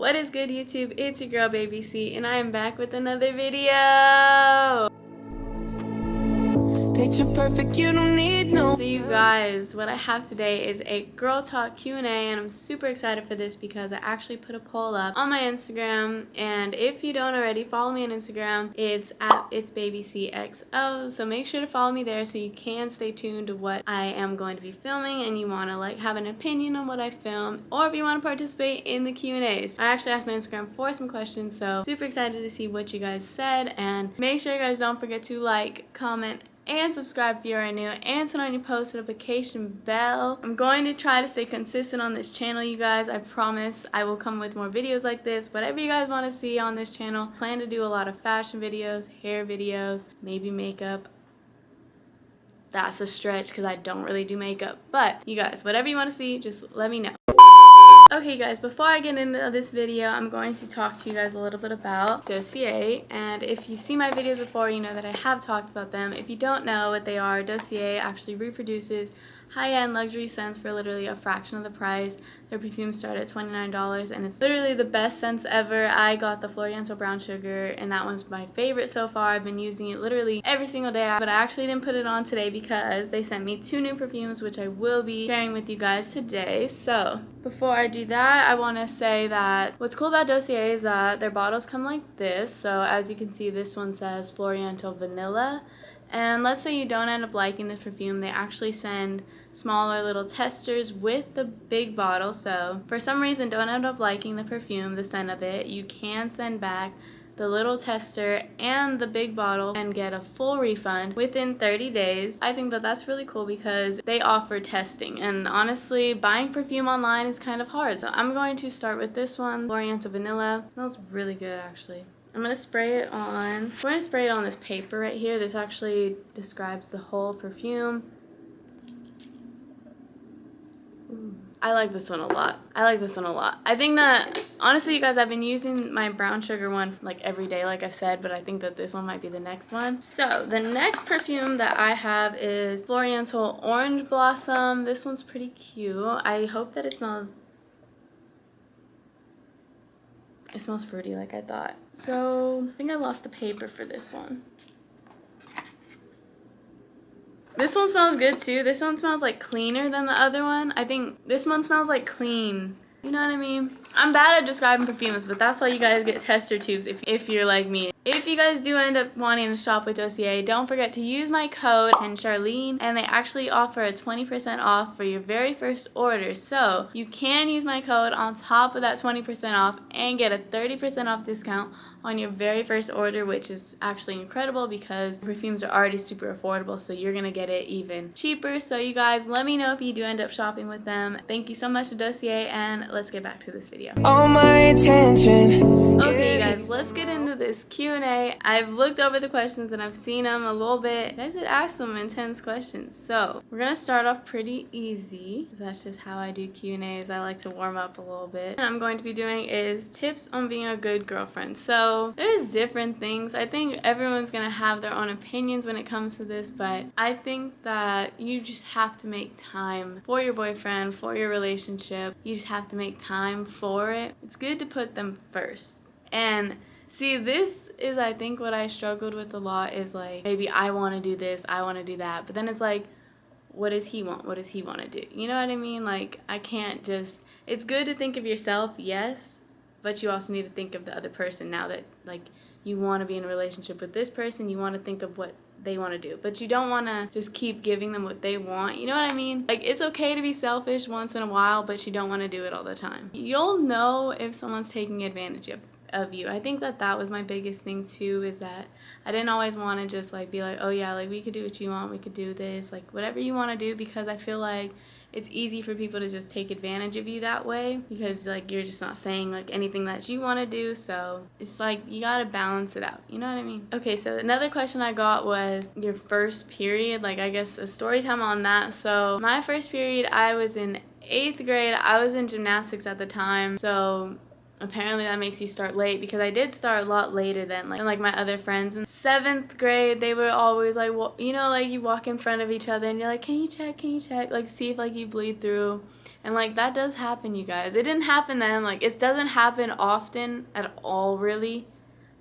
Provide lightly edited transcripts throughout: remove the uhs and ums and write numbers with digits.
What is good, YouTube? It's your girl Babyc, and I am back with another video. Picture perfect, you don't need no. So you guys, what I have today is a girl talk Q&A, and I'm super excited for this because I actually put a poll up on my Instagram, and if you don't already, follow me on Instagram. It's at itsbabycxo, so make sure to follow me there so you can stay tuned to what I am going to be filming, and you want to like have an opinion on what I film, or if you want to participate in the Q&As. I actually asked my Instagram for some questions, so super excited to see what you guys said, and make sure you guys don't forget to like, comment, and subscribe if you are new, and turn on your post notification bell. I'm going to try to stay consistent on this channel, you guys. I promise I will come with more videos like this. Whatever you guys want to see on this channel. Plan to do a lot of fashion videos, hair videos, maybe makeup. That's a stretch because I don't really do makeup. But you guys, whatever you want to see, just let me know. Okay guys, before I get into this video, I'm going to talk to you guys a little bit about Dossier, and if you've seen my videos before, you know that I have talked about them. If you don't know what they are, Dossier actually reproduces high-end luxury scents for literally a fraction of the price. Their perfumes start at $29, and it's literally the best scents ever. I got the Floriental Brown Sugar, and that one's my favorite so far. I've been using it literally every single day, but I actually didn't put it on today because they sent me 2 new perfumes, which I will be sharing with you guys today. So before I do that, I want to say that what's cool about Dossier is that their bottles come like this. So as you can see, this one says Floriental Vanilla. And let's say you don't end up liking this perfume, they actually send smaller little testers with the big bottle. So for some reason don't end up liking the perfume, the scent of it, you can send back the little tester and the big bottle and get a full refund within 30 days. I think that that's really cool because they offer testing, and honestly buying perfume online is kind of hard. So I'm going to start with this one, Floriental Vanilla. It smells really good actually. I'm going to spray it on. I'm going to spray it on this paper right here. This actually describes the whole perfume. Ooh. I like this one a lot. I think that, honestly, you guys, I've been using my brown sugar one like every day, like I said, but I think that this one might be the next one. So the next perfume that I have is Floriental Orange Blossom. This one's pretty cute. I hope that it smells fruity like I thought. So I think I lost the paper for this one. This one smells good too. This one smells like cleaner than the other one. I think this one smells like clean. You know what I mean? I'm bad at describing perfumes, but that's why you guys get tester tubes if you're like me. If you guys do end up wanting to shop with Dossier, don't forget to use my code Charlene, and they actually offer a 20% off for your very first order. So you can use my code on top of that 20% off and get a 30% off discount on your very first order, which is actually incredible because perfumes are already super affordable, so you're gonna get it even cheaper. So you guys, let me know if you do end up shopping with them. Thank you so much to Dossier, and let's get back to this video. All my attention. Okay you guys, let's get into this Q&A. I've looked over the questions and I've seen them a little bit. You guys did ask some intense questions, so we're gonna start off pretty easy because that's just how I do Q&As. I like to warm up a little bit. And I'm going to be doing is tips on being a good girlfriend. So there's different things. I think everyone's gonna have their own opinions when it comes to this, but I think that you just have to make time for your boyfriend, for your relationship. You just have to make time for it. It's good to put them first. And see, this is, I think, what I struggled with a lot is like, maybe I want to do this, I want to do that, but then it's like, what does he want? What does he want to do? You know what I mean? Like, I can't just, it's good to think of yourself, yes, but you also need to think of the other person. Now that, like, you want to be in a relationship with this person, you want to think of what they want to do, but you don't want to just keep giving them what they want. You know what I mean? Like, it's okay to be selfish once in a while, but you don't want to do it all the time. You'll know if someone's taking advantage of you. I think that that was my biggest thing too, is that I didn't always want to just like be like, oh yeah, like we could do what you want, we could do this, like whatever you want to do, because I feel like it's easy for people to just take advantage of you that way because like you're just not saying like anything that you want to do. So it's like you gotta balance it out, you know what I mean? Okay, so another question I got was your first period, like I guess a story time on that. So my first period, I was in 8th grade. I was in gymnastics at the time, so apparently that makes you start late, because I did start a lot later than like my other friends. In 7th grade, they were always like, well, you know, like you walk in front of each other and you're like, can you check, like see if like you bleed through. And like that does happen, you guys. It didn't happen then, like it doesn't happen often at all really,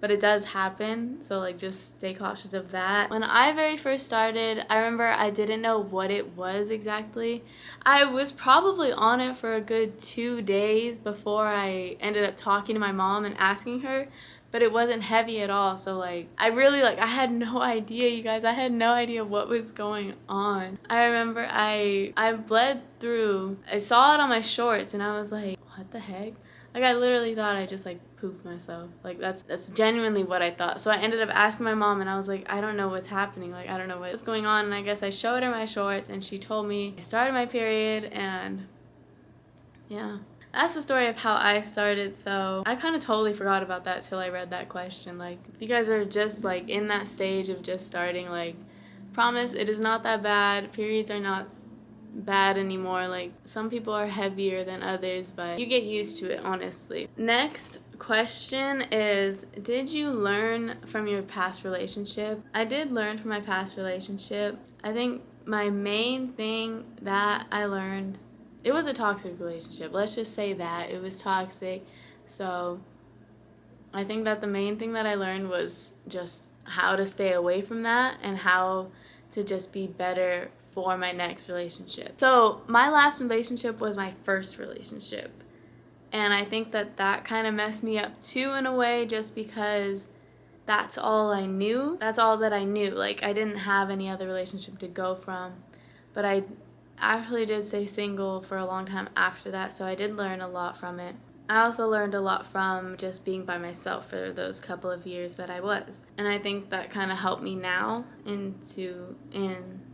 but it does happen, so like just stay cautious of that. When I very first started, I remember I didn't know what it was exactly. I was probably on it for a good 2 days before I ended up talking to my mom and asking her, but it wasn't heavy at all. So like I really I had no idea, you guys. I had no idea what was going on. I remember I bled through. I saw it on my shorts and I was like, what the heck? Like I literally thought I just like pooped myself. Like that's genuinely what I thought. So I ended up asking my mom and I was like, I don't know what's happening. Like I don't know what's going on. And I guess I showed her my shorts and she told me I started my period, and yeah. That's the story of how I started. So I kind of totally forgot about that till I read that question. Like if you guys are just like in that stage of just starting, like promise it is not that bad. Periods are not bad anymore. Like some people are heavier than others, but you get used to it, honestly. Next question is, did you learn from your past relationship? I did learn from my past relationship. I think my main thing that I learned, it was a toxic relationship. Let's just say that it was toxic. So I think that the main thing that I learned was just how to stay away from that and how to just be better for my next relationship. So my last relationship was my first relationship, and I think that kind of messed me up too in a way, just because that's all I knew. That's all that I knew. Like I didn't have any other relationship to go from, but I actually did stay single for a long time after that, so I did learn a lot from it. I also learned a lot from just being by myself for those couple of years that I was. And I think that kind of helped me now in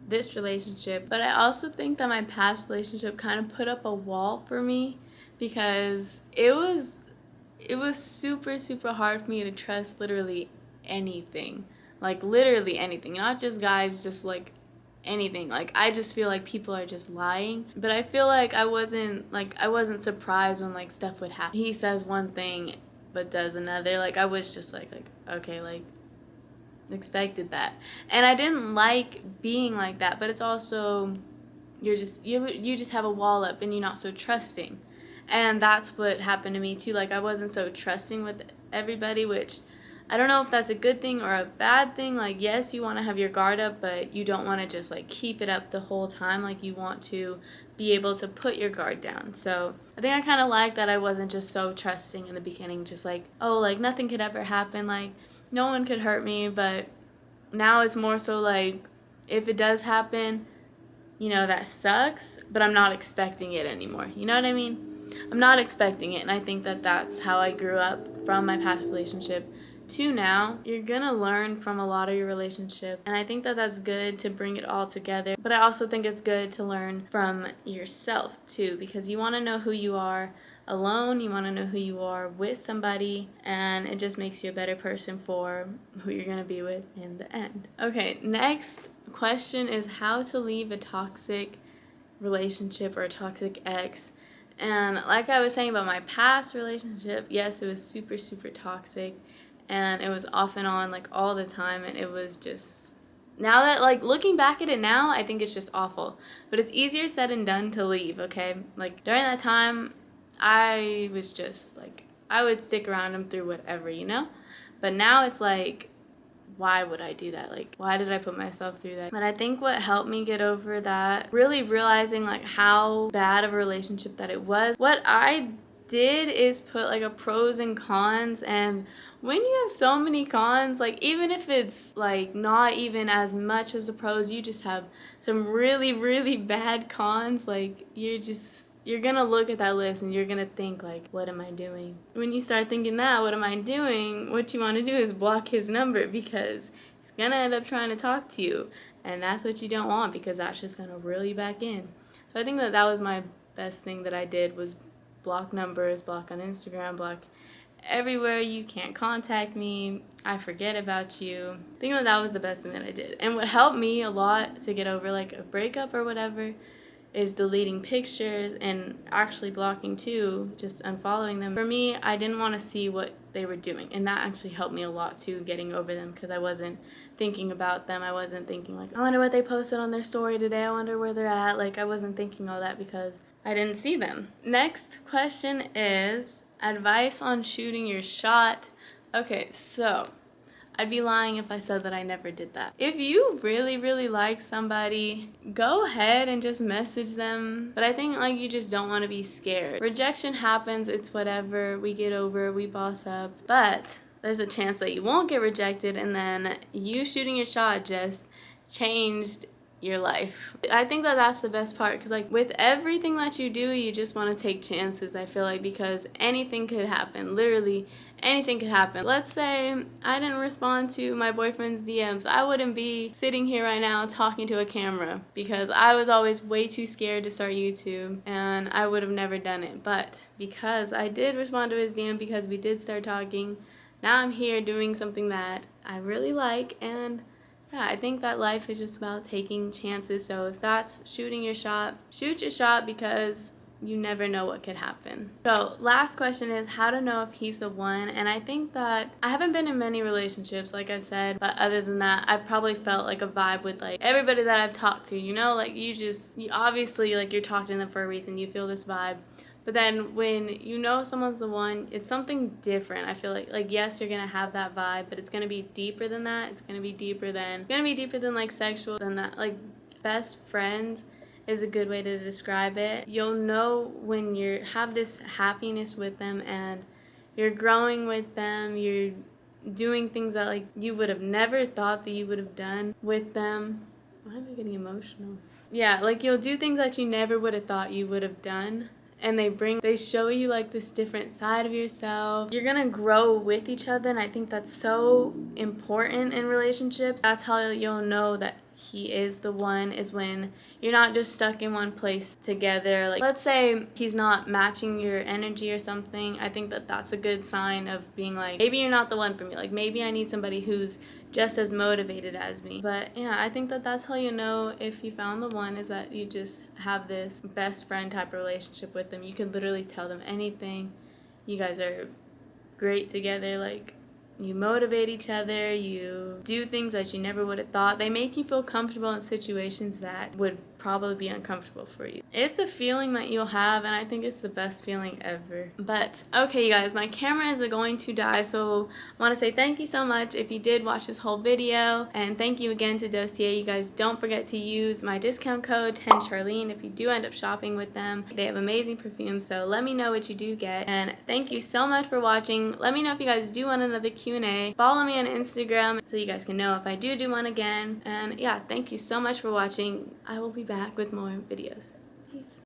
this relationship. But I also think that my past relationship kind of put up a wall for me, because it was super, super hard for me to trust literally anything. Like literally anything. Not just guys, just like anything. Like I just feel like people are just lying. But I feel like I wasn't surprised when like stuff would happen. He says one thing but does another. Like I was just like okay, like expected that. And I didn't like being like that, but it's also you just have a wall up and you're not so trusting. And that's what happened to me too. Like I wasn't so trusting with everybody, which I don't know if that's a good thing or a bad thing. Like, yes, you want to have your guard up, but you don't want to just like keep it up the whole time. Like you want to be able to put your guard down. So I think I kind of like that I wasn't just so trusting in the beginning, just like, oh, like nothing could ever happen, like no one could hurt me. But now it's more so like, if it does happen, you know, that sucks, but I'm not expecting it anymore. You know what I mean? I'm not expecting it. And I think that that's how I grew up from my past relationship to now. You're gonna learn from a lot of your relationship, and I think that that's good to bring it all together. But I also think it's good to learn from yourself too, because you want to know who you are alone, you want to know who you are with somebody, and it just makes you a better person for who you're gonna be with in the end. Okay, next question is how to leave a toxic relationship or a toxic ex. And like I was saying about my past relationship, yes, it was super, super toxic. And it was off and on, like, all the time, and it was just, now that, like, looking back at it now, I think it's just awful. But it's easier said than done to leave, okay? Like, during that time, I was just, like, I would stick around him through whatever, you know? But now it's like, why would I do that? Like, why did I put myself through that? But I think what helped me get over that, really realizing, like, how bad of a relationship that it was, what I did is put like a pros and cons, and when you have so many cons, like even if it's like not even as much as the pros, you just have some really, really bad cons, like you're gonna look at that list and you're gonna think like, what am I doing? When you start thinking that, what am I doing, what you want to do is block his number, because he's gonna end up trying to talk to you, and that's what you don't want, because that's just gonna reel you back in. So I think that that was my best thing that I did, was block numbers, block on Instagram, block everywhere. You can't contact me, I forget about you. I think that was the best thing that I did. And what helped me a lot to get over like a breakup or whatever is deleting pictures and actually blocking too, just unfollowing them. For me, I didn't want to see what they were doing, and that actually helped me a lot too, getting over them, because I wasn't thinking about them. I wasn't thinking like, I wonder what they posted on their story today, I wonder where they're at. Like I wasn't thinking all that, because I didn't see them. Next question is advice on shooting your shot. Okay, so I'd be lying if I said that I never did that. If you really, really like somebody, go ahead and just message them. But I think like you just don't want to be scared. Rejection happens, it's whatever. We get over it, we boss up. But there's a chance that you won't get rejected, and then you shooting your shot just changed your life. I think that that's the best part, because like with everything that you do, you just want to take chances, I feel like, because anything could happen. Literally anything could happen. Let's say I didn't respond to my boyfriend's DMs. I wouldn't be sitting here right now talking to a camera, because I was always way too scared to start YouTube, and I would have never done it. But because I did respond to his DM, because we did start talking, now I'm here doing something that I really like. And yeah, I think that life is just about taking chances. So if that's shooting your shot, shoot your shot, because you never know what could happen. So last question is how to know if he's the one. And I think that I haven't been in many relationships, like I've said, but other than that, I've probably felt like a vibe with like everybody that I've talked to, you know, like you obviously, like, you're talking to them for a reason, you feel this vibe. But then when you know someone's the one, it's something different. I feel like yes, you're gonna have that vibe, but it's gonna be deeper than that. It's gonna be deeper than like sexual, than that. Like, best friends is a good way to describe it. You'll know when you have this happiness with them and you're growing with them, you're doing things that like you would have never thought that you would have done with them. Why am I getting emotional? Yeah, like you'll do things that you never would have thought you would have done. And they show you like this different side of yourself. You're gonna grow with each other, and I think that's so important in relationships. That's how you'll know that he is the one, is when you're not just stuck in one place together. Like, let's say he's not matching your energy or something. I think that that's a good sign of being like, maybe you're not the one for me. Like, maybe I need somebody who's just as motivated as me. But yeah, I think that that's how you know if you found the one, is that you just have this best friend type of relationship with them. You can literally tell them anything. You guys are great together. Like, you motivate each other, you do things that you never would have thought. They make you feel comfortable in situations that would probably be uncomfortable for you. It's a feeling that you'll have, and I think it's the best feeling ever. But okay, you guys, my camera is going to die, so I want to say thank you so much if you did watch this whole video, and thank you again to Dossier. You guys don't forget to use my discount code 10Charlene if you do end up shopping with them. They have amazing perfume, so let me know what you do get. And thank you so much for watching. Let me know if you guys do want another Q&A. Follow me on Instagram so you guys can know if I do one again. And yeah, thank you so much for watching. I will be back with more videos.